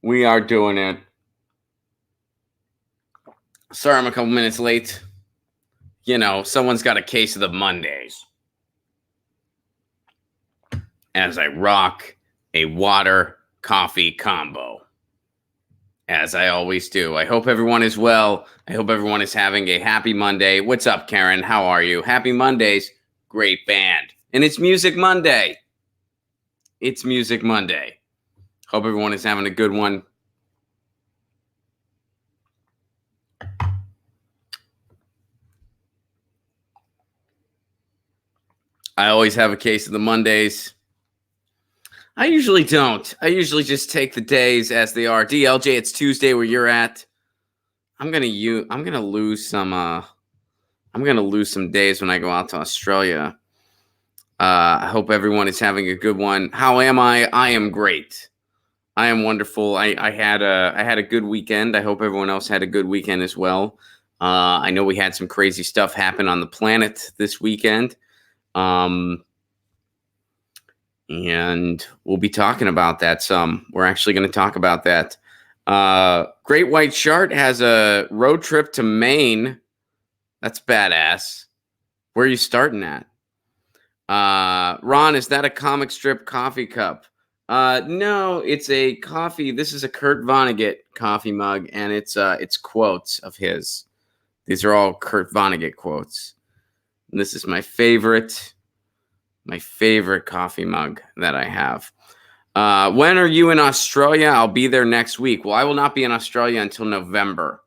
We are doing it. Sorry, I'm a couple minutes late. You know, someone's got a case of the Mondays. As I rock a water coffee combo. As I always do. I hope everyone is well. I hope everyone is having a happy Monday. What's up, Karen? How are you? Happy Mondays. Great band. And it's Music Monday. It's Music Monday. Hope everyone is having a good one. I always have a case of the Mondays. I usually don't. I usually just take the days as they are. DLJ, it's Tuesday where you're at. I'm gonna lose some days when I go out to Australia. I hope everyone is having a good one. How am I? I am great. I am wonderful. I had a good weekend. I hope everyone else had a good weekend as well. I know we had some crazy stuff happen on the planet this weekend. And we'll be talking about that some. We're actually going to talk about that. Great White Shark has a road trip to Maine. That's badass. Where are you starting at? Ron, is that a comic strip coffee cup? No, it's a coffee. This is a Kurt Vonnegut coffee mug, and it's quotes of his. These are all Kurt Vonnegut quotes. And this is my favorite coffee mug that I have. When are you in Australia? I'll be there next week. Well, I will not be in Australia until November.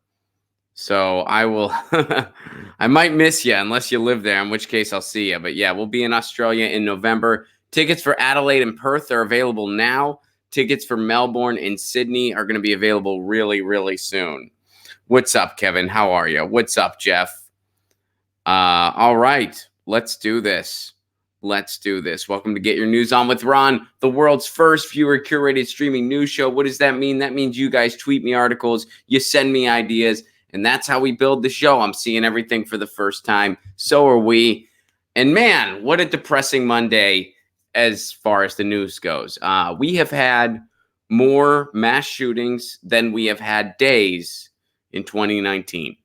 So I will, I might miss you unless you live there, in which case I'll see you. But yeah, we'll be in Australia in November. Tickets for Adelaide and Perth are available now. Tickets for Melbourne and Sydney are going to be available really, really soon. What's up, Kevin? How are you? What's up, Jeff? All right, let's do this. Let's do this. Welcome to Get Your News On with Ron, the world's first viewer-curated streaming news show. What does that mean? That means you guys tweet me articles, you send me ideas, and that's how we build the show. I'm seeing everything for the first time. So are we. And man, what a depressing Monday as far as the news goes. We have had more mass shootings than we have had days in 2019.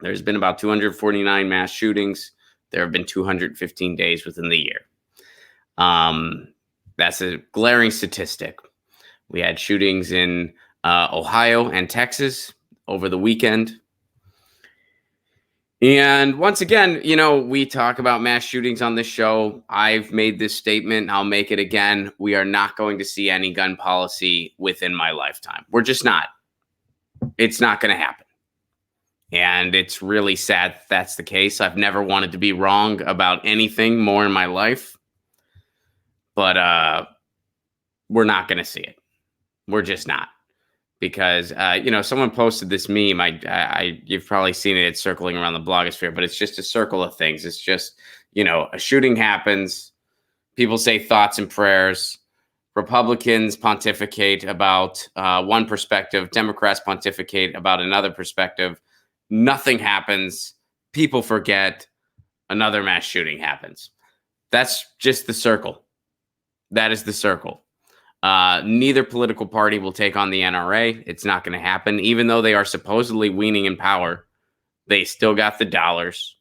There's been about 249 mass shootings. There have been 215 days within the year. That's a glaring statistic. We had shootings in Ohio and Texas over the weekend. And once again, you know, we talk about mass shootings on this show. I've made this statement. I'll make it again. We are not going to see any gun policy within my lifetime. We're just not. It's not going to happen. And it's really sad that's the case. I've never wanted to be wrong about anything more in my life. But we're not going to see it. We're just not. Because, you know, someone posted this meme. You've probably seen it. It's circling around the blogosphere. But it's just a circle of things. It's just, you know, a shooting happens. People say thoughts and prayers. Republicans pontificate about one perspective. Democrats pontificate about another perspective. Nothing happens. People forget. Another mass shooting happens. That's just the circle. That is the circle. Neither political party will take on the NRA. It's not going to happen. Even though they are supposedly weaning in power, they still got the dollars.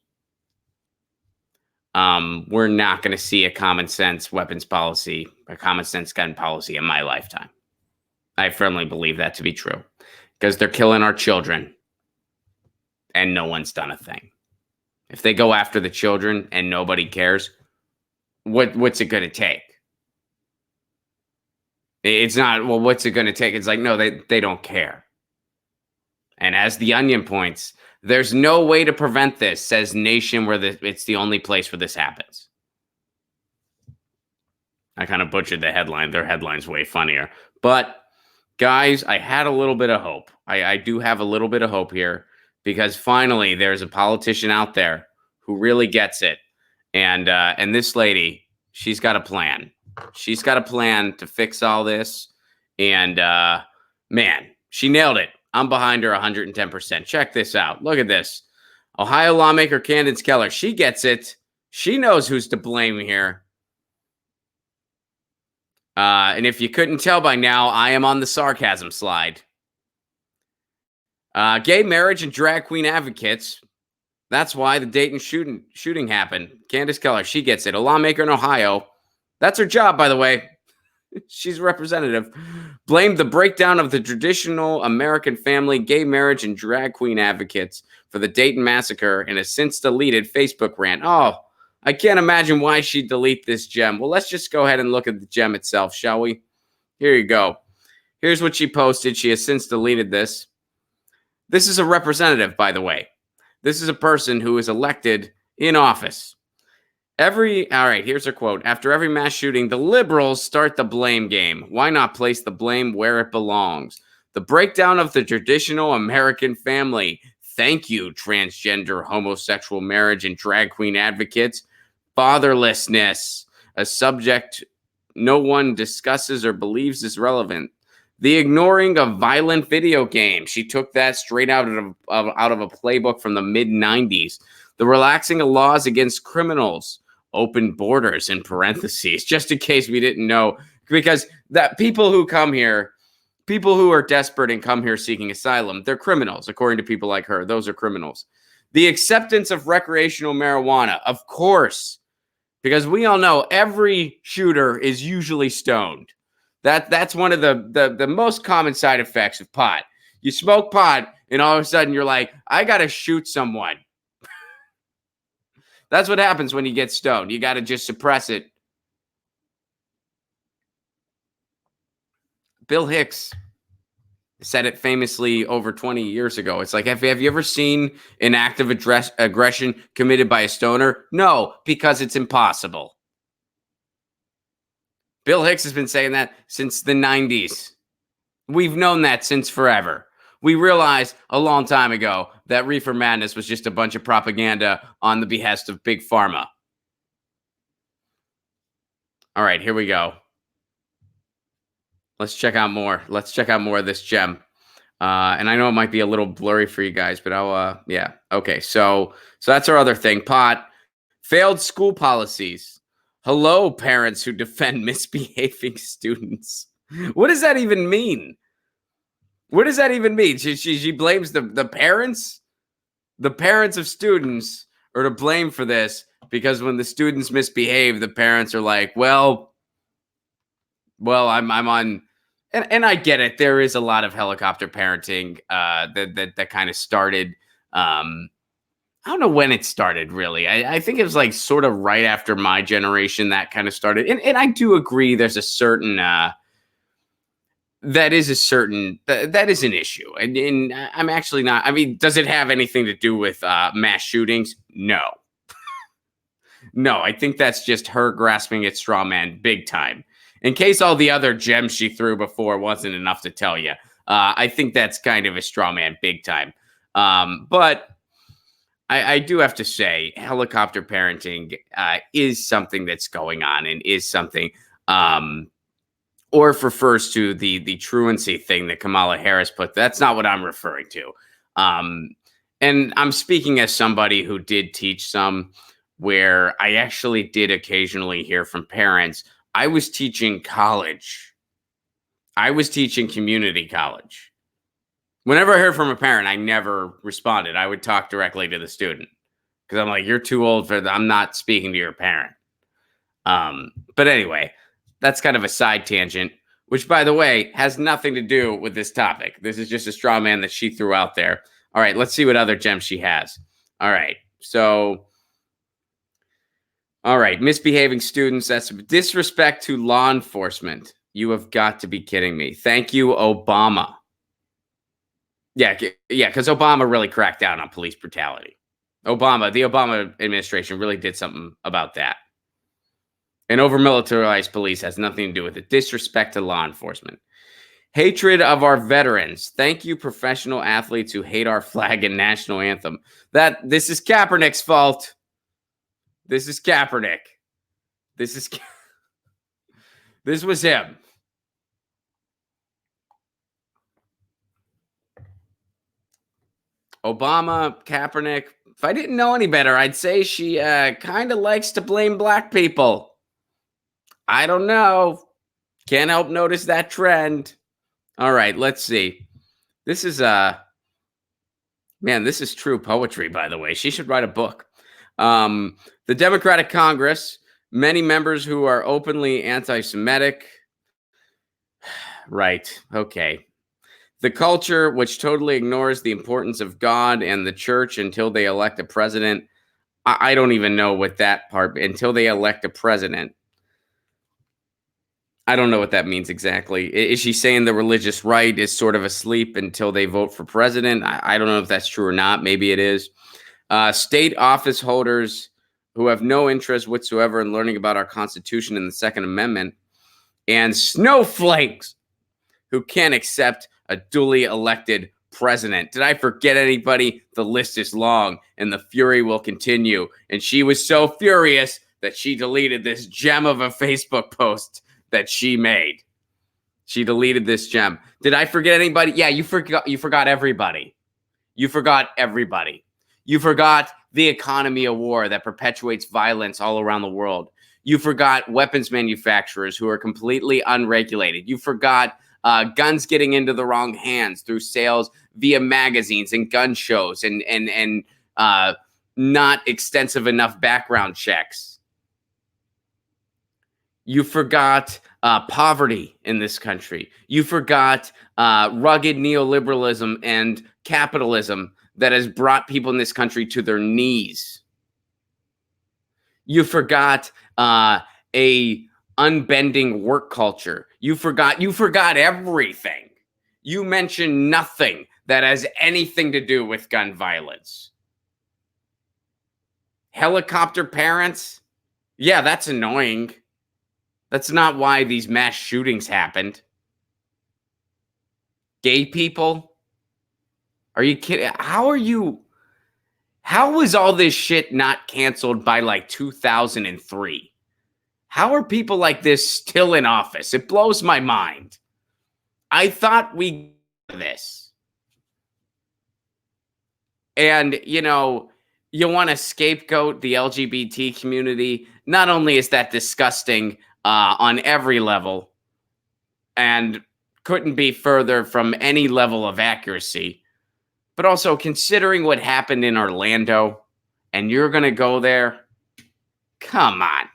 We're not going to see a common sense weapons policy, a common sense gun policy in my lifetime. I firmly believe that to be true because they're killing our children. And no one's done a thing. If they go after the children and nobody cares, what's it going to take? It's not, well, what's it going to take? It's like, no, they don't care. And as the Onion points, there's no way to prevent this, says Nation, where it's the only place where this happens. I kind of butchered the headline. Their headline's way funnier. But, guys, I had a little bit of hope. I do have a little bit of hope here. Because finally, there's a politician out there who really gets it. And this lady, she's got a plan. She's got a plan to fix all this. And, man, she nailed it. I'm behind her 110%. Check this out. Look at this. Ohio lawmaker Candace Keller. She gets it. She knows who's to blame here. And if you couldn't tell by now, I am on the sarcasm slide. Gay marriage and drag queen advocates. That's why the Dayton shooting happened. Candace Keller, she gets it. A lawmaker in Ohio. That's her job, by the way. She's a representative. Blamed the breakdown of the traditional American family, gay marriage, and drag queen advocates for the Dayton massacre in a since deleted Facebook rant. Oh, I can't imagine why she'd delete this gem. Well, let's just go ahead and look at the gem itself, shall we? Here you go. Here's what she posted. She has since deleted this. This is a representative, by the way. This is a person who is elected in office. All right, here's her quote. After every mass shooting, the liberals start the blame game. Why not place the blame where it belongs? The breakdown of the traditional American family. Thank you, transgender, homosexual marriage, and drag queen advocates. Fatherlessness, a subject no one discusses or believes is relevant. The ignoring of violent video games. She took that straight out of a playbook from the mid-90s. The relaxing of laws against criminals. Open borders in parentheses, just in case we didn't know, because that people who come here, people who are desperate and come here seeking asylum, they're criminals, according to people like her. Those are criminals. The acceptance of recreational marijuana, of course, because we all know every shooter is usually stoned. That's one of the most common side effects of pot. You smoke pot, and all of a sudden you're like, I gotta shoot someone. That's what happens when you get stoned. You got to just suppress it. Bill Hicks said it famously over 20 years ago. It's like, have you ever seen an act of aggression committed by a stoner? No, because it's impossible. Bill Hicks has been saying that since the 90s. We've known that since forever. We realized a long time ago that Reefer Madness was just a bunch of propaganda on the behest of Big Pharma. All right, here we go. Let's check out more. Let's check out more of this gem. And I know it might be a little blurry for you guys, but I'll, yeah. Okay, so that's our other thing. Pot, failed school policies. Hello, parents who defend misbehaving students. What does that even mean? What does that even mean? She blames the parents? The parents of students are to blame for this because when the students misbehave, the parents are like, well, I'm on, and I get it. There is a lot of helicopter parenting that kind of started. I don't know when it started, really. I think it was like sort of right after my generation that kind of started. And I do agree there's a certain that is an issue. And I'm actually not, I mean, does it have anything to do with mass shootings? No. No, I think that's just her grasping at straw man big time. In case all the other gems she threw before wasn't enough to tell you, I think that's kind of a straw man big time. But I do have to say, helicopter parenting is something that's going on and is something, or if refers to the truancy thing that Kamala Harris put. That's not what I'm referring to. And I'm speaking as somebody who did teach some, where I actually did occasionally hear from parents. I was teaching college. I was teaching community college. Whenever I heard from a parent, I never responded. I would talk directly to the student because I'm like, you're too old for that. I'm not speaking to your parent. But anyway, that's kind of a side tangent, which, by the way, has nothing to do with this topic. This is just a straw man that she threw out there. All right, let's see what other gems she has. All right, so... All right, misbehaving students, that's disrespect to law enforcement. You have got to be kidding me. Thank you, Obama. Yeah, because Obama really cracked down on police brutality. The Obama administration really did something about that. And over-militarized police has nothing to do with it. Disrespect to law enforcement. Hatred of our veterans. Thank you, professional athletes who hate our flag and national anthem. This is Kaepernick's fault. This is Kaepernick. This was him. Obama, Kaepernick. If I didn't know any better, I'd say she kind of likes to blame black people. I don't know. Can't help notice that trend. All right, let's see. This is man, this is true poetry, by the way. She should write a book. Um, the Democratic Congress, many members who are openly anti-Semitic. Right. Okay. The culture, which totally ignores the importance of God and the church until they elect a president. I don't even know what that part, until they elect a president. I don't know what that means exactly. Is she saying the religious right is sort of asleep until they vote for president? I don't know if that's true or not. Maybe it is. State office holders who have no interest whatsoever in learning about our Constitution and the Second Amendment, and snowflakes who can't accept a duly elected president. Did I forget anybody? The list is long and the fury will continue. And she was so furious that she deleted this gem of a Facebook post that she made. She deleted this gem. Did I forget anybody? Yeah, you forgot everybody. You forgot everybody. You forgot the economy of war that perpetuates violence all around the world. You forgot weapons manufacturers who are completely unregulated. You forgot guns getting into the wrong hands through sales via magazines and gun shows and not extensive enough background checks. You forgot poverty in this country. You forgot rugged neoliberalism and capitalism that has brought people in this country to their knees. You forgot a unbending work culture. You forgot everything. You mentioned nothing that has anything to do with gun violence. Helicopter parents? Yeah, that's annoying. That's not why these mass shootings happened. Gay people? Are you kidding? How was all this shit not canceled by like 2003? How are people like this still in office? It blows my mind. I thought we got this. And, you want to scapegoat the LGBT community. Not only is that disgusting on every level and couldn't be further from any level of accuracy, but also considering what happened in Orlando and you're going to go there. Come on.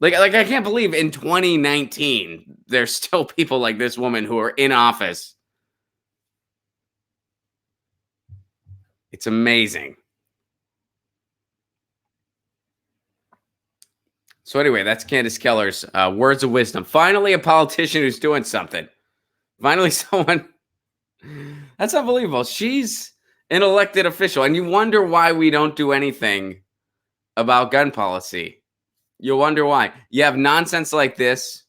Like I can't believe in 2019, there's still people like this woman who are in office. It's amazing. So anyway, that's Candace Keller's words of wisdom. Finally, a politician who's doing something. Finally, someone. That's unbelievable. She's an elected official, and you wonder why we don't do anything about gun policy. You'll wonder why. You have nonsense like this.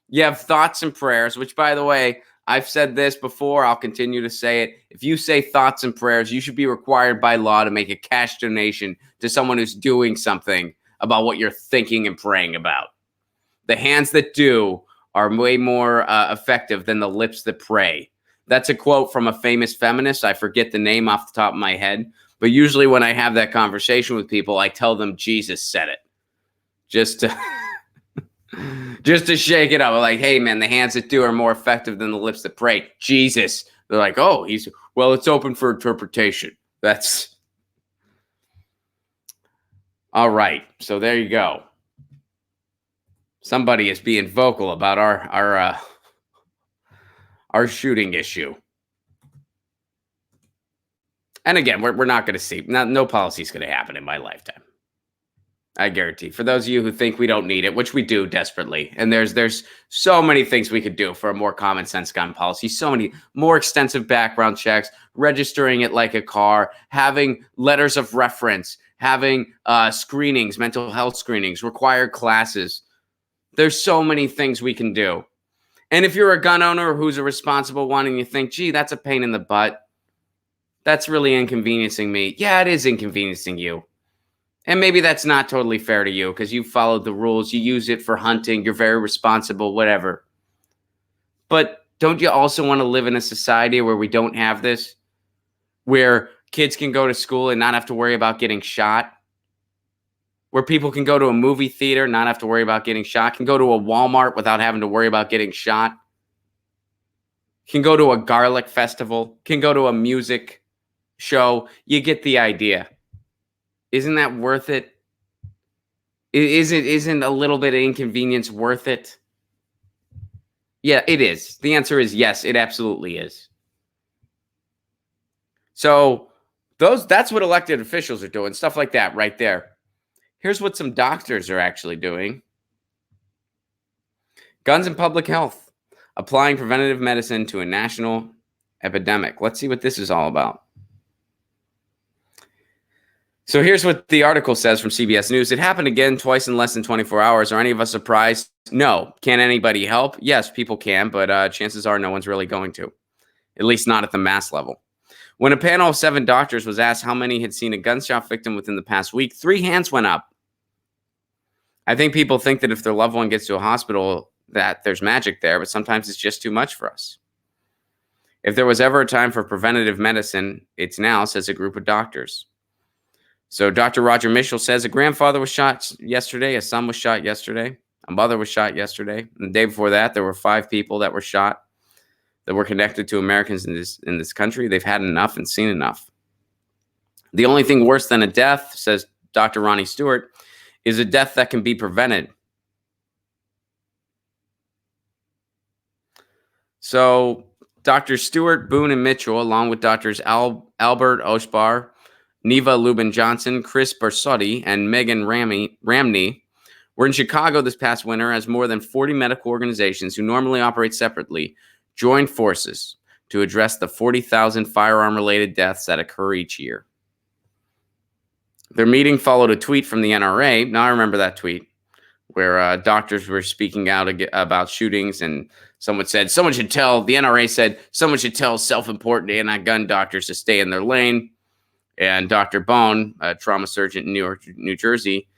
You have thoughts and prayers, which, by the way, I've said this before. I'll continue to say it. If you say thoughts and prayers, you should be required by law to make a cash donation to someone who's doing something about what you're thinking and praying about. The hands that do are way more effective than the lips that pray. That's a quote from a famous feminist. I forget the name off the top of my head. But usually when I have that conversation with people, I tell them Jesus said it. Just to shake it up. Like, hey, man, the hands that do are more effective than the lips that pray. Jesus. They're like, oh, well, it's open for interpretation. That's all right. So there you go. Somebody is being vocal about our shooting issue. And again, we're not going to see. No policy is going to happen in my lifetime. I guarantee. For those of you who think we don't need it, which we do desperately, and there's so many things we could do for a more common sense gun policy, so many more extensive background checks, registering it like a car, having letters of reference, having screenings, mental health screenings, required classes. There's so many things we can do. And if you're a gun owner who's a responsible one and you think, gee, that's a pain in the butt, that's really inconveniencing me. Yeah, it is inconveniencing you. And maybe that's not totally fair to you because you followed the rules. You use it for hunting. You're very responsible, whatever. But don't you also want to live in a society where we don't have this? Where kids can go to school and not have to worry about getting shot? where people can go to a movie theater, not have to worry about getting shot, can go to a Walmart without having to worry about getting shot, can go to a garlic festival, can go to a music show. You get the idea. Isn't that worth it? Isn't a little bit of inconvenience worth it? Yeah, it is. The answer is yes, it absolutely is. So that's what elected officials are doing, stuff like that right there. Here's what some doctors are actually doing. Guns and public health, applying preventative medicine to a national epidemic. Let's see what this is all about. So here's what the article says from CBS News. It happened again twice in less than 24 hours. Are any of us surprised? No. Can anybody help? Yes, people can, but chances are no one's really going to, at least not at the mass level. When a panel of 7 doctors was asked how many had seen a gunshot victim within the past week, 3 hands went up. I think people think that if their loved one gets to a hospital, that there's magic there, but sometimes it's just too much for us. If there was ever a time for preventative medicine, it's now, says a group of doctors. So Dr. Roger Mitchell says a grandfather was shot yesterday, a son was shot yesterday, a mother was shot yesterday. And the day before that, there were 5 people that were shot that were connected to Americans in this country. They've had enough and seen enough. The only thing worse than a death, says Dr. Ronnie Stewart, is a death that can be prevented. So Dr. Stewart, Boone, and Mitchell, along with Drs. Albert Oshbar, Neva Lubin-Johnson, Chris Barsotti, and Megan Ramney, were in Chicago this past winter as more than 40 medical organizations who normally operate separately joined forces to address the 40,000 firearm-related deaths that occur each year. Their meeting followed a tweet from the NRA. Now I remember that tweet where doctors were speaking out about shootings, and someone said, the NRA said, someone should tell self-important anti-gun doctors to stay in their lane. And Dr. Bone, a trauma surgeon in New Jersey,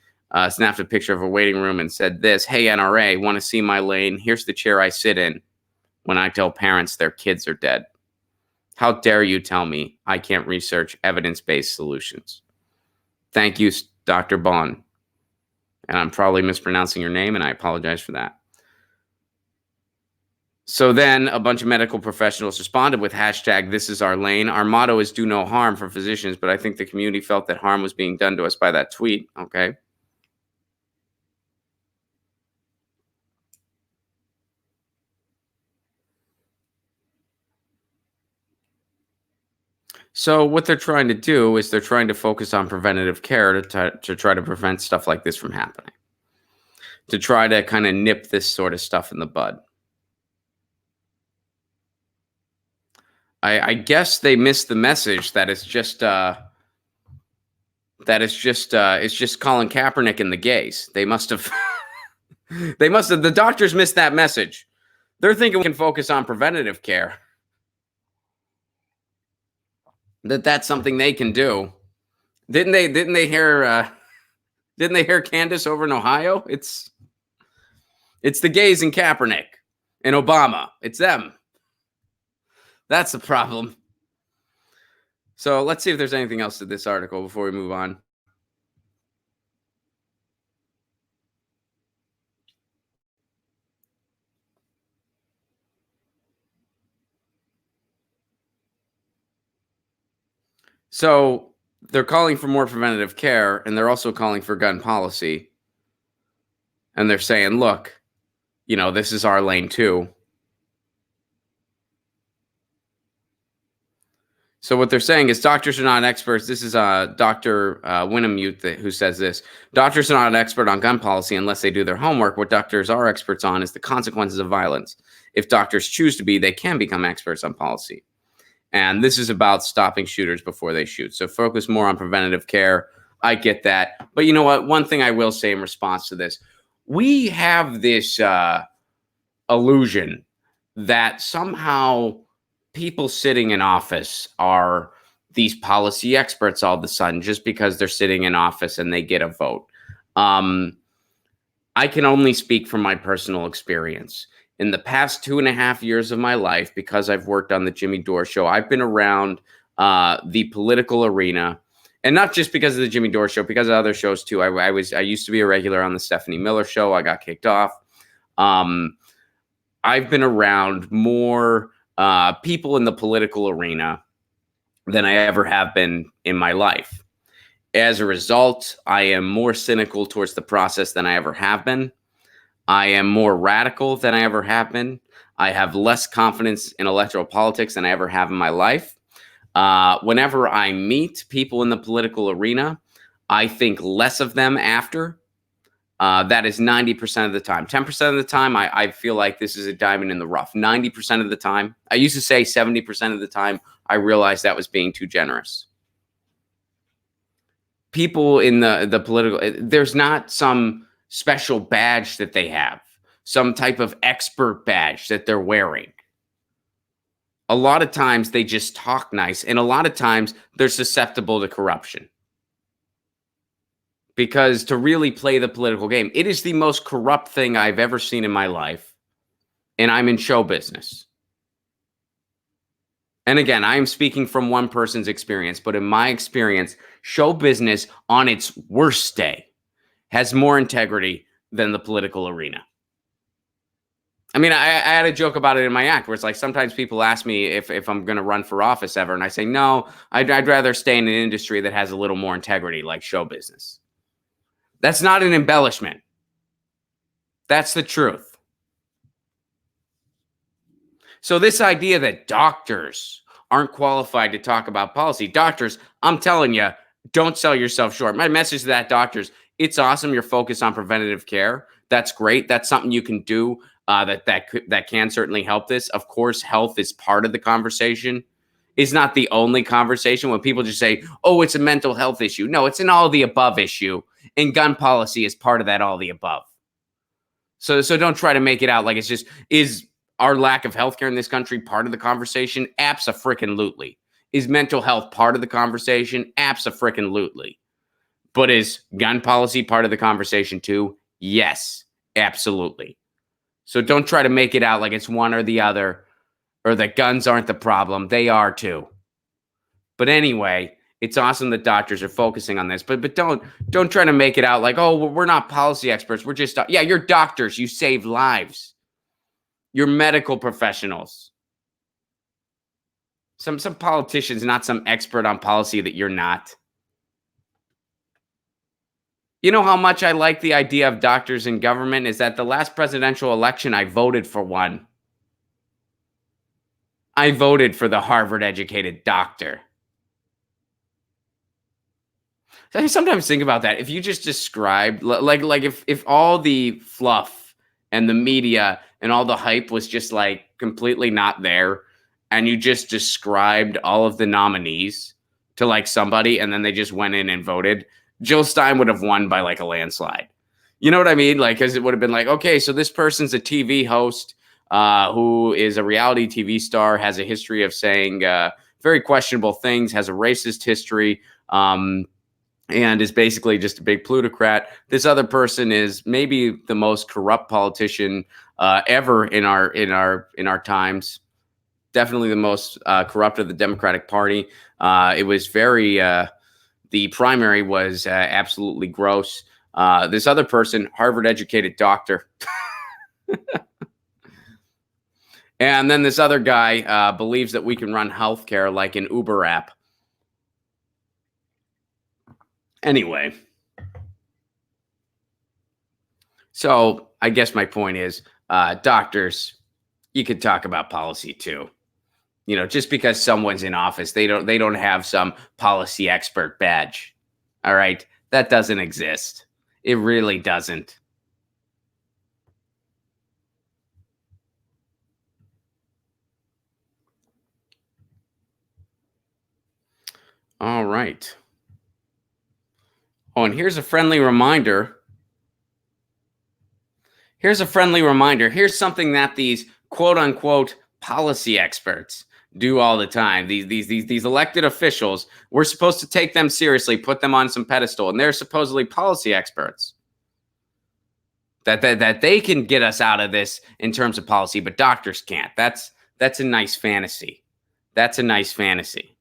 snapped a picture of a waiting room and said this: "Hey, NRA, want to see my lane? Here's the chair I sit in when I tell parents their kids are dead. How dare you tell me I can't research evidence-based solutions? Thank you, Dr. Bond." And I'm probably mispronouncing your name, and I apologize for that. So then a bunch of medical professionals responded with hashtag "This is our lane." Our motto is do no harm for physicians, but I think the community felt that harm was being done to us by that tweet. Okay. So what they're trying to do is they're trying to focus on preventative care to try to prevent stuff like this from happening, to try to kind of nip this sort of stuff in the bud. I guess they missed the message that it's just Colin Kaepernick and the gays. They must have the doctors missed that message. They're thinking we can focus on preventative care. That's something they can do. Didn't they hear Candace over in Ohio? It's the gays and Kaepernick and Obama. It's them. That's the problem. So let's see if there's anything else to this article before we move on. So they're calling for more preventative care, and they're also calling for gun policy. And they're saying, look, this is our lane too. So what they're saying is doctors are not experts. This is Dr. Winnemute who says this. Doctors are not an expert on gun policy unless they do their homework. What doctors are experts on is the consequences of violence. If doctors choose to be, they can become experts on policy. And this is about stopping shooters before they shoot. So focus more on preventative care. I get that. But you know what? One thing I will say in response to this, we have this illusion that somehow people sitting in office are these policy experts all of a sudden just because they're sitting in office and they get a vote. I can only speak from my personal experience. In the past 2.5 years of my life, because I've worked on the Jimmy Dore Show, I've been around the political arena, And not just because of the Jimmy Dore show, because of other shows too. I used to be a regular on the Stephanie Miller show. I got kicked off. I've been around more people in the political arena than I ever have been in my life. As a result, I am more cynical towards the process than I ever have been. I am more radical than I ever have been. I have less confidence in electoral politics than I ever have in my life. Whenever I meet people in the political arena, I think less of them after. That is 90% of the time. 10% of the time, I feel like this is a diamond in the rough. 90% of the time, I used to say 70% of the time, I realized that was being too generous. People in the political, there's not some special badge that they have, some type of expert badge that they're wearing. A lot of times they just talk nice, and a lot of times they're susceptible to corruption. Because to really play the political game, it is the most corrupt thing I've ever seen in my life, and I'm in show business. And again, I am speaking from one person's experience, but in my experience, show business on its worst day has more integrity than the political arena. I mean, I had a joke about it in my act where it's like sometimes people ask me if I'm going to run for office ever, and I say, no, I'd rather stay in an industry that has a little more integrity like show business. That's not an embellishment. That's the truth. So this idea that doctors aren't qualified to talk about policy, doctors, I'm telling you, don't sell yourself short. My message to that doctors, it's awesome you're focused on preventative care. That's great. That's something you can do that can certainly help this. Of course, health is part of the conversation. It's not the only conversation when people just say, oh, it's a mental health issue. No, it's an all the above issue. And gun policy is part of that all the above. So don't try to make it out like it's just, is our lack of healthcare in this country part of the conversation? Abso-frickin-lutely. Is mental health part of the conversation? Abso-frickin-lutely. But is gun policy part of the conversation too? Yes, absolutely. So don't try to make it out like it's one or the other, or that guns aren't the problem. They are too. But anyway, it's awesome that doctors are focusing on this, but don't try to make it out like, oh, we're not policy experts. We're just, yeah, you're doctors. You save lives. You're medical professionals. Some politicians, not some expert on policy that you're not. You know how much I like the idea of doctors in government is that the last presidential election, I voted for one. I voted for the Harvard-educated doctor. I sometimes think about that. If you just described, like if all the fluff and the media and all the hype was just like completely not there, and you just described all of the nominees to like somebody, and then they just went in and voted, Jill Stein would have won by like a landslide. You know what I mean? Like, because it would have been like, okay, so this person's a TV host who is a reality TV star, has a history of saying very questionable things, has a racist history, and is basically just a big plutocrat. This other person is maybe the most corrupt politician ever in our times. Definitely the most corrupt of the Democratic Party. It was very. The primary was absolutely gross. This other person, Harvard-educated doctor. And then this other guy believes that we can run healthcare like an Uber app. Anyway. So I guess my point is, doctors, you could talk about policy too. You know, just because someone's in office, they don't have some policy expert badge. All right. That doesn't exist. It really doesn't. All right. Oh, and here's a friendly reminder. Here's something that these quote unquote policy experts do all the time. These elected officials, we're supposed to take them seriously, put them on some pedestal, and they're supposedly policy experts. That they can get us out of this in terms of policy, but doctors can't. That's a nice fantasy. That's a nice fantasy.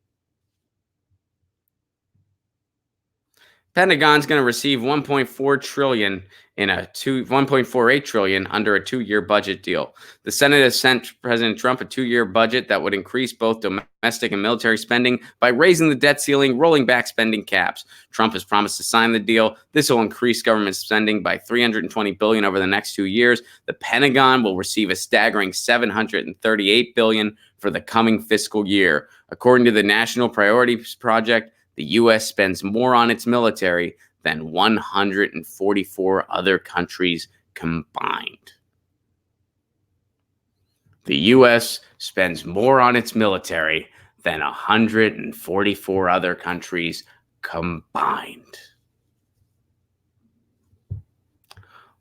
Pentagon's going to receive 1.4 trillion in a 1.48 trillion under a 2-year budget deal. The Senate has sent President Trump a 2-year budget that would increase both domestic and military spending by raising the debt ceiling, rolling back spending caps. Trump has promised to sign the deal. This will increase government spending by $320 billion over the next 2 years. The Pentagon will receive a staggering $738 billion for the coming fiscal year. According to the National Priorities Project, the U.S. spends more on its military than 144 other countries combined. The U.S. spends more on its military than 144 other countries combined.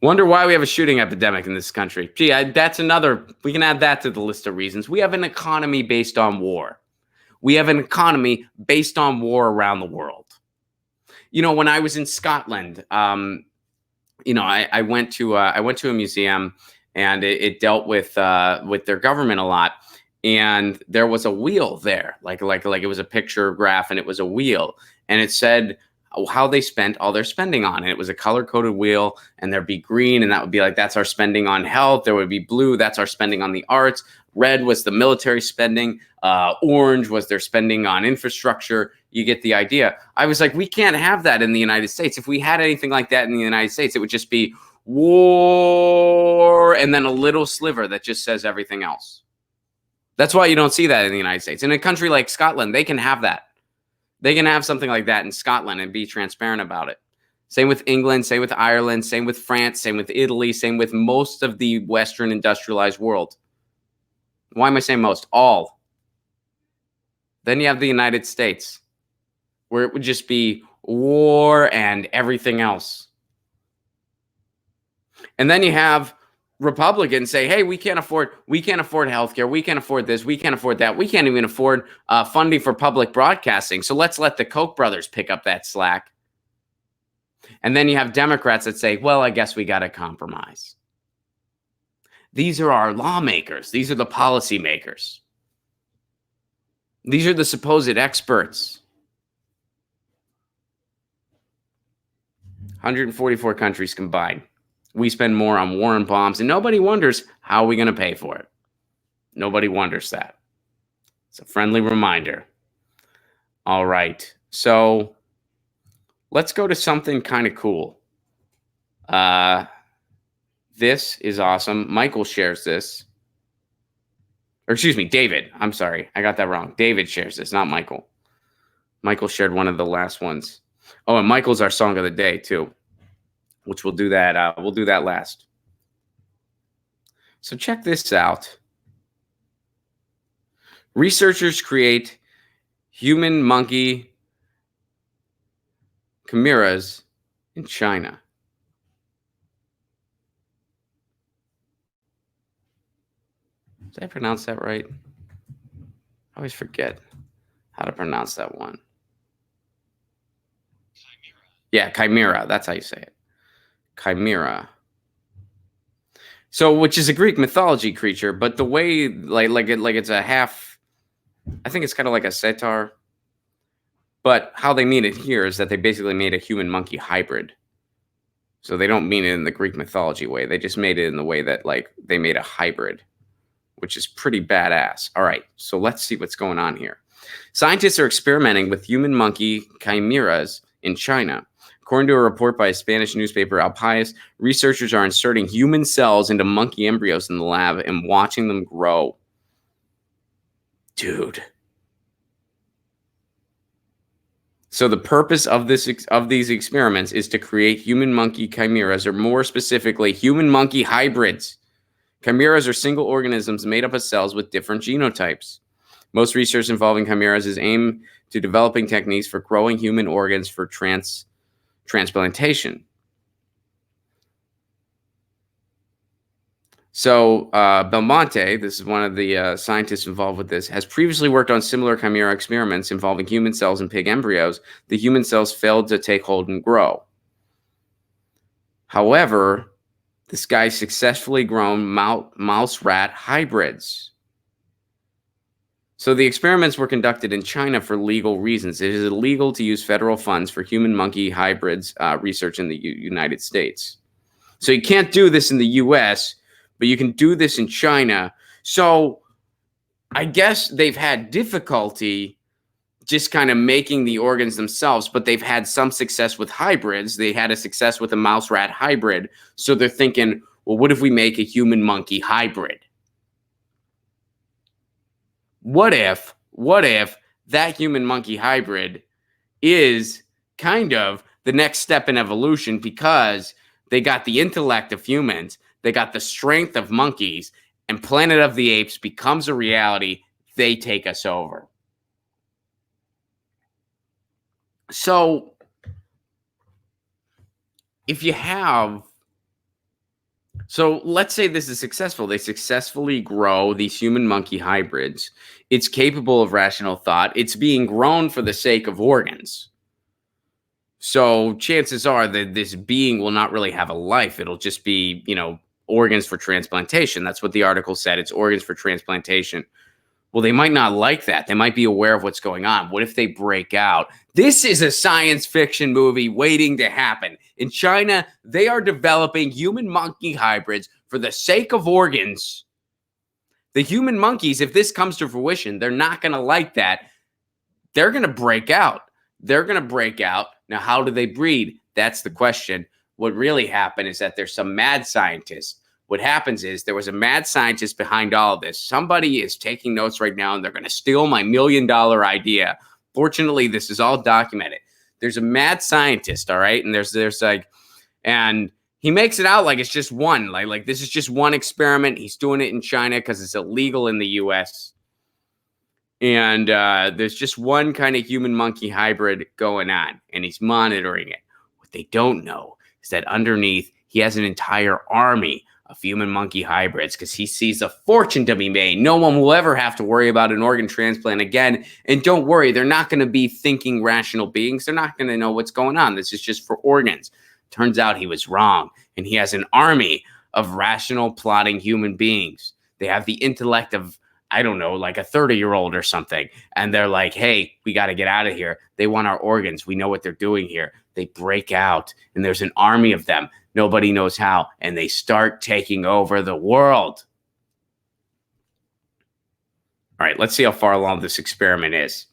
Wonder why we have a shooting epidemic in this country. Gee, that's another, we can add that to the list of reasons. We have an economy based on war. We have an economy based on war around the world. You know, when I was in Scotland, you know, I went to a museum, and it dealt with their government a lot. And there was a wheel there, like it was a picture graph, and it was a wheel, and it said how they spent all their spending on. And it was a color-coded wheel, and there'd be green, and that would be like, that's our spending on health. There would be blue, that's our spending on the arts. Red was the military spending. Orange was their spending on infrastructure. You get the idea. I was like, we can't have that in the United States. If we had anything like that in the United States, it would just be war and then a little sliver that just says everything else. That's why you don't see that in the United States. In a country like Scotland, they can have that. They can have something like that in Scotland and be transparent about it. Same with England, same with Ireland, same with France, same with Italy, same with most of the Western industrialized world. Why am I saying most? All. Then you have the United States, where it would just be war and everything else. And then you have Republicans say, hey, we can't afford healthcare. We can't afford this. We can't afford that. We can't even afford funding for public broadcasting. So let's let the Koch brothers pick up that slack. And then you have Democrats that say, well, I guess we got to compromise. These are our lawmakers. These are the policymakers. These are the supposed experts. 144 countries combined. We spend more on war and bombs, and nobody wonders how are we going to pay for it. Nobody wonders that. It's a friendly reminder. All right. So let's go to something kind of cool. This is awesome. Michael shares this. Or excuse me, David. I'm sorry. I got that wrong. David shares this, not Michael. Michael shared one of the last ones. Oh, and Michael's our song of the day, too, which we'll do that. We'll do that last. So check this out. Researchers create human monkey chimeras in China. Did I pronounce that right? I always forget how to pronounce that one. Chimera. Yeah, chimera. That's how you say it. Chimera. So, which is a Greek mythology creature, but the way, like it's a half, I think it's kind of like a centaur. But how they mean it here is that they basically made a human-monkey hybrid. So they don't mean it in the Greek mythology way. They just made it in the way that, like, they made a hybrid, which is pretty badass. All right, so let's see what's going on here. Scientists are experimenting with human-monkey chimeras in China. According to a report by a Spanish newspaper, El País, researchers are inserting human cells into monkey embryos in the lab and watching them grow. Dude. So the purpose of these experiments is to create human-monkey chimeras, or more specifically, human-monkey hybrids. Chimeras are single organisms made up of cells with different genotypes. Most research involving chimeras is aimed to developing techniques for growing human organs for transplantation. So Belmonte, this is one of the scientists involved with this, has previously worked on similar chimera experiments involving human cells and pig embryos. The human cells failed to take hold and grow. However, this guy successfully grown mouse-rat hybrids. So the experiments were conducted in China for legal reasons. It is illegal to use federal funds for human-monkey hybrids research in the United States. So you can't do this in the U.S., but you can do this in China. So I guess they've had difficulty just kind of making the organs themselves, but they've had some success with hybrids. They had a success with a mouse-rat hybrid. So they're thinking, well, what if we make a human-monkey hybrid? What if that human-monkey hybrid is kind of the next step in evolution, because they got the intellect of humans, they got the strength of monkeys, and Planet of the Apes becomes a reality. They take us over. So if you have, so let's say this is successful. They successfully grow these human-monkey hybrids. It's capable of rational thought. It's being grown for the sake of organs. So chances are that this being will not really have a life. It'll just be, organs for transplantation. That's what the article said. It's organs for transplantation. Well, they might not like that. They might be aware of what's going on. What if they break out? This is a science fiction movie waiting to happen. In China, they are developing human-monkey hybrids for the sake of organs. The human monkeys, if this comes to fruition, they're not going to like that. They're going to break out. Now, how do they breed? That's the question. What really happened is that there's some mad scientists. What happens is there was a mad scientist behind all of this. Somebody is taking notes right now, and they're going to steal my $1 million idea. Fortunately, this is all documented. There's a mad scientist, all right? And there's like, and he makes it out like it's just one. Like this is just one experiment. He's doing it in China because it's illegal in the U.S. And there's just one kind of human-monkey hybrid going on, and he's monitoring it. What they don't know is that underneath, he has an entire army of human-monkey hybrids, because he sees a fortune to be made. No one will ever have to worry about an organ transplant again. And don't worry, they're not going to be thinking rational beings. They're not going to know what's going on. This is just for organs. Turns out he was wrong, and he has an army of rational, plotting human beings. They have the intellect of, I don't know, like a 30-year-old or something. And they're like, hey, we got to get out of here. They want our organs. We know what they're doing here. They break out, and there's an army of them. Nobody knows how. And they start taking over the world. All right, let's see how far along this experiment is.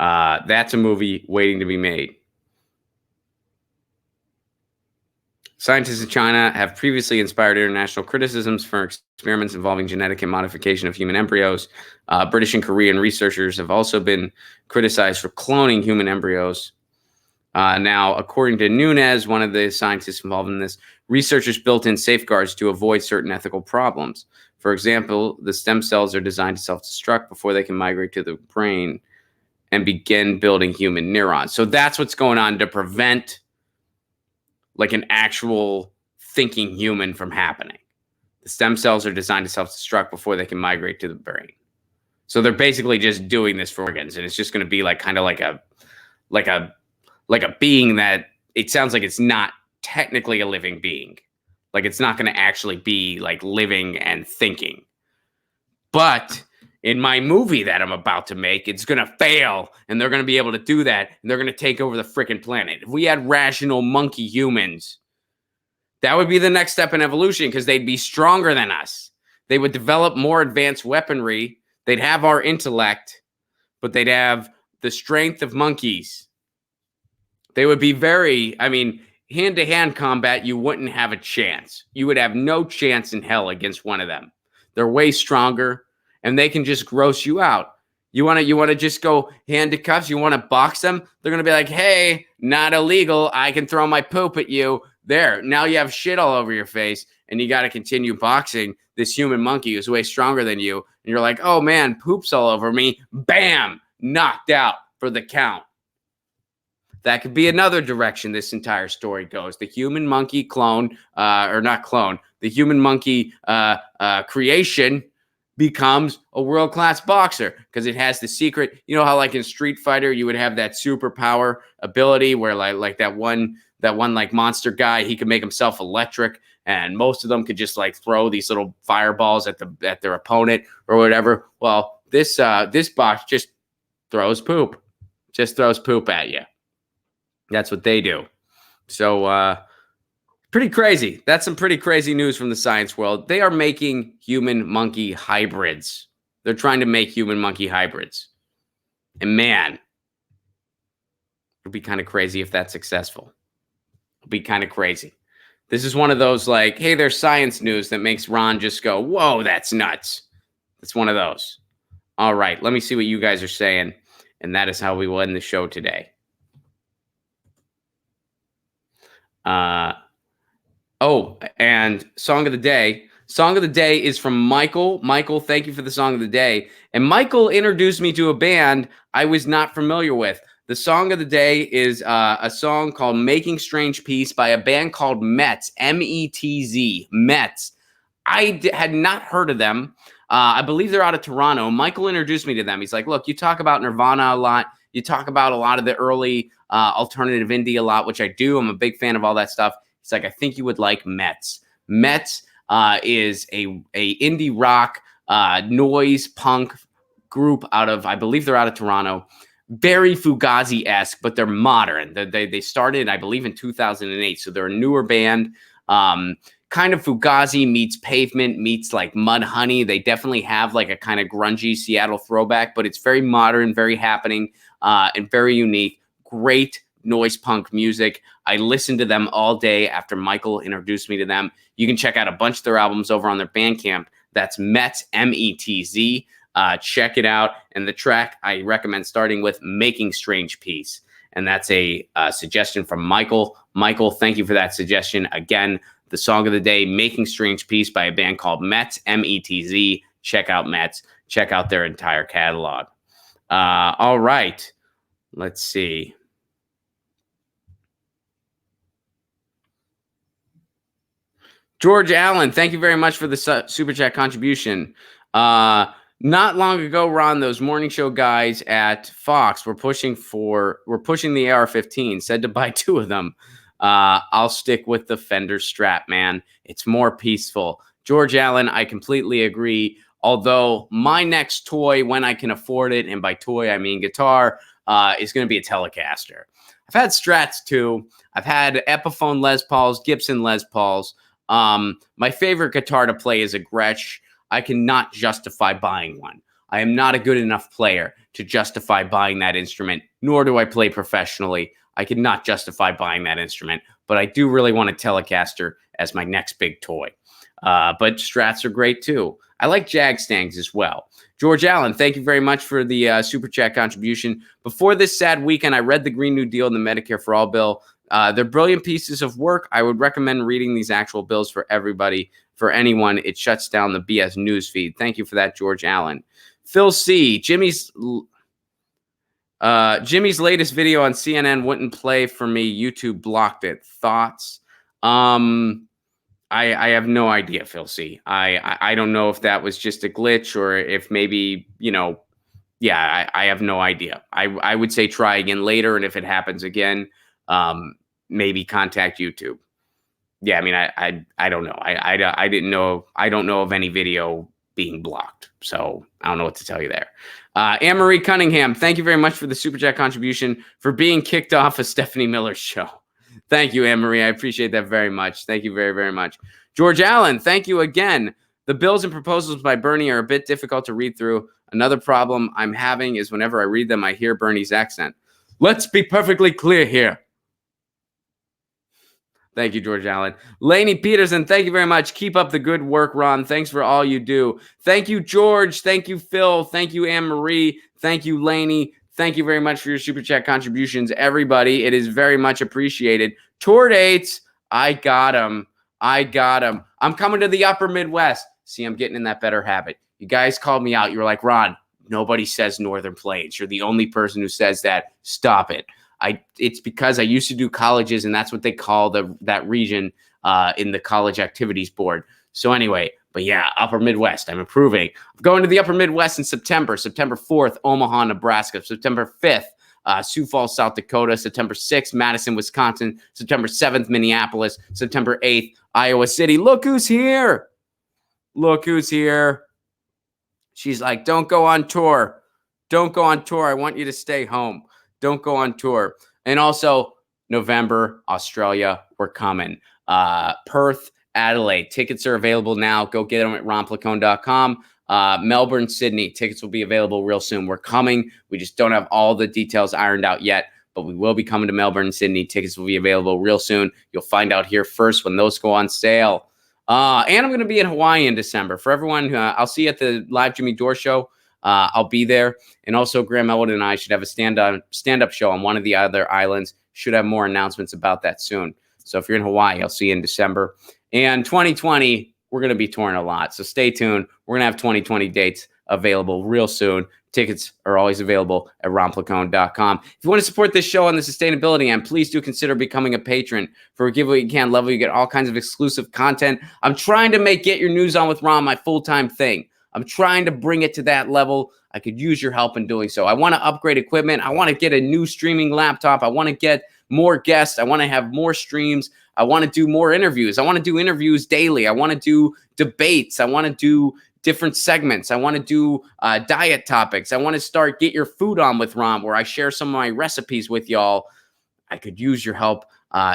That's a movie waiting to be made. Scientists in China have previously inspired international criticisms for experiments involving genetic and modification of human embryos. British and Korean researchers have also been criticized for cloning human embryos. Now, according to Nunez, one of the scientists involved in this, researchers built in safeguards to avoid certain ethical problems. For example, the stem cells are designed to self-destruct before they can migrate to the brain and begin building human neurons. So that's what's going on to prevent like an actual thinking human from happening. The stem cells are designed to self-destruct before they can migrate to the brain. So they're basically just doing this for organs, and it's just going to be like kind of like a being that it sounds like it's not technically a living being. Like it's not going to actually be like living and thinking. But in my movie that I'm about to make, it's going to fail, and they're going to be able to do that, and they're going to take over the freaking planet. If we had rational monkey humans, that would be the next step in evolution, because they'd be stronger than us. They would develop more advanced weaponry. They'd have our intellect, but they'd have the strength of monkeys. They would be very, hand-to-hand combat, you wouldn't have a chance. You would have no chance in hell against one of them. They're way stronger, and they can just gross you out. You want to just go hand to cuffs? You want to box them? They're going to be like, hey, not illegal. I can throw my poop at you. There, now you have shit all over your face, and you got to continue boxing this human monkey who's way stronger than you. And you're like, oh, man, poop's all over me. Bam, knocked out for the count. That could be another direction this entire story goes. The human monkey clone, the human monkey creation becomes a world-class boxer because it has the secret. You know how like in Street Fighter you would have that superpower ability where like that one like monster guy, he could make himself electric, and most of them could just like throw these little fireballs at their opponent or whatever. Well, this box just throws poop. Just throws poop at you. That's what they do. So pretty crazy. That's some pretty crazy news from the science world. They are making human-monkey hybrids. They're trying to make human-monkey hybrids. And man, it'd be kind of crazy if that's successful. It'd be kind of crazy. This is one of those like, hey, there's science news that makes Ron just go, whoa, that's nuts. It's one of those. All right, let me see what you guys are saying. And that is how we will end the show today. Oh, and song of the day. Song of the day is from Michael. Michael, thank you for the song of the day. And Michael introduced me to a band I was not familiar with. The song of the day is a song called Making Strange Peace by a band called Metz, M-E-T-Z, Metz. I had not heard of them. I believe they're out of Toronto. Michael introduced me to them. He's like, look, you talk about Nirvana a lot. You talk about a lot of the early alternative indie a lot, which I do. I'm a big fan of all that stuff. He's like, I think you would like Metz. Metz is a indie rock noise punk group out of, I believe they're out of Toronto. Very Fugazi-esque, but they're modern. They started, I believe, in 2008. So they're a newer band. Kind of Fugazi meets Pavement meets like Mudhoney. They definitely have like a kind of grungy Seattle throwback, but it's very modern, very happening, and very unique. Great noise punk music. I listened to them all day after Michael introduced me to them. You can check out a bunch of their albums over on their Bandcamp. That's Metz, M-E-T-Z. Check it out. And the track I recommend starting with Making Strange Peace. And that's a suggestion from Michael. Michael, thank you for that suggestion. Again, the song of the day, Making Strange Peace by a band called Metz, M-E-T-Z. Check out Metz. Check out their entire catalog. All right. Let's see. George Allen, thank you very much for the Super Chat contribution. Not long ago, Ron, those morning show guys at Fox were pushing the AR-15, said to buy 2 of them. I'll stick with the Fender Strat, man. It's more peaceful. George Allen, I completely agree. Although my next toy, when I can afford it, and by toy I mean guitar, is going to be a Telecaster. I've had Strats too. I've had Epiphone Les Pauls, Gibson Les Pauls. My favorite guitar to play is a Gretsch. I cannot justify buying one. I am not a good enough player to justify buying that instrument, nor do I play professionally. I cannot justify buying that instrument, but I do really want a Telecaster as my next big toy. But Strats are great too. I like Jag Stangs as well. George Allen, thank you very much for the Super Chat contribution. Before this sad weekend, I read the Green New Deal and the Medicare for All bill. They're brilliant pieces of work. I would recommend reading these actual bills for everybody. For anyone, it shuts down the BS news feed. Thank you for that, George Allen. Phil C. Jimmy's latest video on CNN wouldn't play for me. YouTube blocked it. Thoughts? I have no idea, Phil C. I don't know if that was just a glitch or if maybe, yeah, I have no idea. I would say try again later, and if it happens again, maybe contact YouTube. Yeah, I mean, I don't know. I didn't know. I don't know of any video being blocked, so I don't know what to tell you there. Anne-Marie Cunningham, thank you very much for the Super Chat contribution for being kicked off of Stephanie Miller's show. Thank you, Anne-Marie. I appreciate that very much. Thank you very, very much. George Allen, thank you again. The bills and proposals by Bernie are a bit difficult to read through. Another problem I'm having is whenever I read them, I hear Bernie's accent. Let's be perfectly clear here. Thank you, George Allen. Lainey Peterson, thank you very much. Keep up the good work, Ron. Thanks for all you do. Thank you, George. Thank you, Phil. Thank you, Anne-Marie. Thank you, Lainey. Thank you very much for your Super Chat contributions, everybody. It is very much appreciated. Tour dates, I got them. I'm coming to the upper Midwest. See, I'm getting in that better habit. You guys called me out. You were like, Ron, nobody says Northern Plains. You're the only person who says that. Stop it. It's because I used to do colleges, and that's what they call that region in the college activities board. So anyway, but yeah, upper Midwest, I'm improving. I'm going to the upper Midwest in September 4th, Omaha, Nebraska, September 5th, Sioux Falls, South Dakota, September 6th, Madison, Wisconsin, September 7th, Minneapolis, September 8th, Iowa City. Look who's here. Look who's here. She's like, don't go on tour. Don't go on tour. I want you to stay home. Don't go on tour. And also, November, Australia, we're coming. Perth, Adelaide. Tickets are available now. Go get them at ronplacone.com. Melbourne, Sydney. Tickets will be available real soon. We're coming. We just don't have all the details ironed out yet, but we will be coming to Melbourne and Sydney. Tickets will be available real soon. You'll find out here first when those go on sale. And I'm going to be in Hawaii in December. For everyone, I'll see you at the live Jimmy Dore show. I'll be there. And also, Graham Elwood and I should have a stand-up show on one of the other islands. Should have more announcements about that soon. So if you're in Hawaii, I'll see you in December. And 2020, we're going to be touring a lot. So stay tuned. We're going to have 2020 dates available real soon. Tickets are always available at ronplacone.com. If you want to support this show on the sustainability end, please do consider becoming a patron. For a Give What You Can level, you get all kinds of exclusive content. I'm trying to make Get Your News On with Ron my full-time thing. I'm trying to bring it to that level. I could use your help in doing so. I want to upgrade equipment. I want to get a new streaming laptop. I want to get more guests. I want to have more streams. I want to do more interviews. I want to do interviews daily. I want to do debates. I want to do different segments. I want to do diet topics. I want to start Get Your Food On with Ron, where I share some of my recipes with y'all. I could use your help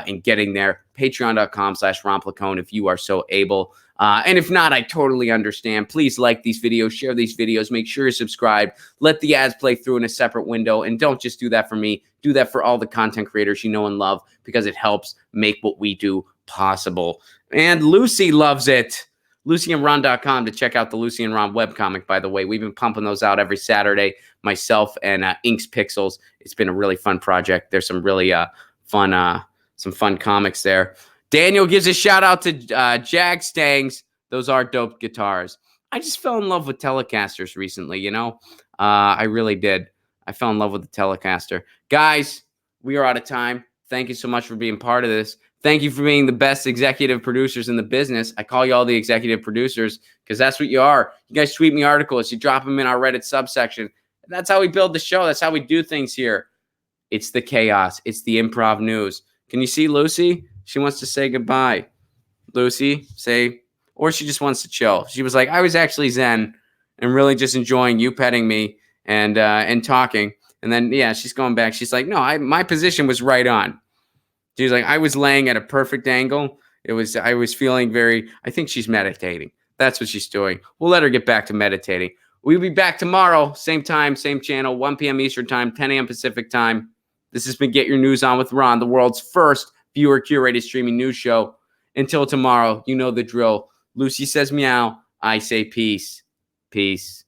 in getting there. Patreon.com/Ron Placone if you are so able. And if not, I totally understand. Please like these videos, share these videos, make sure you're subscribed. Let the ads play through in a separate window. And don't just do that for me. Do that for all the content creators you know and love, because it helps make what we do possible. And Lucy loves it. LucyandRon.com to check out the Lucy and Ron webcomic, by the way. We've been pumping those out every Saturday, myself and Inks Pixels. It's been a really fun project. There's some really fun comics there. Daniel gives a shout out to Jag Stangs. Those are dope guitars. I just fell in love with Telecasters recently, you know. I really did. I fell in love with the Telecaster. Guys, we are out of time. Thank you so much for being part of this. Thank you for being the best executive producers in the business. I call you all the executive producers because that's what you are. You guys tweet me articles. You drop them in our Reddit subsection. That's how we build the show. That's how we do things here. It's the chaos. It's the improv news. Can you see Lucy? She wants to say goodbye. Lucy, say, or she just wants to chill. She was like, I was actually zen and really just enjoying you petting me and talking. And then, yeah, she's going back. She's like, no, my position was right on. She's like, I was laying at a perfect angle. I was feeling I think she's meditating. That's what she's doing. We'll let her get back to meditating. We'll be back tomorrow, same time, same channel, 1 p.m. Eastern time, 10 a.m. Pacific time. This has been Get Your News On with Ron, the world's first viewer-curated streaming news show. Until tomorrow, you know the drill. Lucy says meow. I say peace. Peace.